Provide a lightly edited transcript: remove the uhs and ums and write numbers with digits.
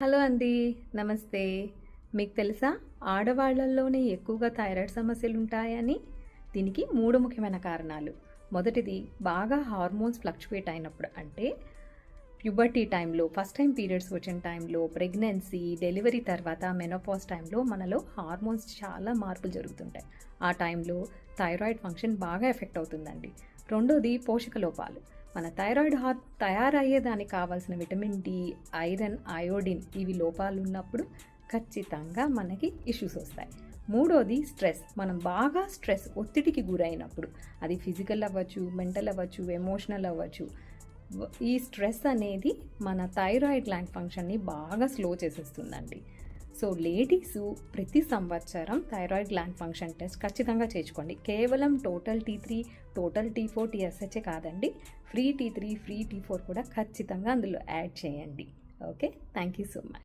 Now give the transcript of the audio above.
Hello అండి. నమస్తే. మీకు తెలుసా? ఆడవాళ్ళలోనే ఎక్కువగా థైరాయిడ్ సమస్యలుంటాయని? దీనికి 3 ముఖ్యమైన కారణాలు. మొదటిది బాగా హార్మోన్స్ ఫ్లక్చుయేట్ అయినప్పుడు. అంటే ప్యూబర్టీ టైంలో, ఫస్ట్ టైం పీరియడ్స్ వచ్చిన టైంలో, ప్రెగ్నెన్సీ, డెలివరీ తర్వాత మెనోపాజ్ టైంలో మనలో హార్మోన్స్ చాలా మార్పులు జరుగుతుంటాయి. ఆ టైంలో థైరాయిడ్ ఫంక్షన్ బాగా ఎఫెక్ట్ అవుతుందండి. రెండోది పోషక లోపాలు. మన థైరాయిడ్ తయారయ్యేదానికి కావాల్సిన విటమిన్ డి, ఐరన్, అయోడిన్ ఇవి లోపాలు ఉన్నప్పుడు ఖచ్చితంగా మనకి ఇష్యూస్ వస్తాయి. మూడోది స్ట్రెస్. మనం బాగా ఒత్తిడికి గురైనప్పుడు, అది ఫిజికల్ అవ్వచ్చు, మెంటల్ అవ్వచ్చు, ఎమోషనల్ అవ్వచ్చు, ఈ స్ట్రెస్ అనేది మన థైరాయిడ్ గ్లాండ్ ఫంక్షన్ని బాగా స్లో చేసేస్తుందండి. సో లేడీసు ప్రతి సంవత్సరం థైరాయిడ్ గ్లాండ్ ఫంక్షన్ టెస్ట్ ఖచ్చితంగా చేయించుకోండి. కేవలం total T3, total T4, TSH కాదండి, ఫ్రీ T3, ఫ్రీ T4 కూడా ఖచ్చితంగా అందులో యాడ్ చేయండి. Okay, thank you so much.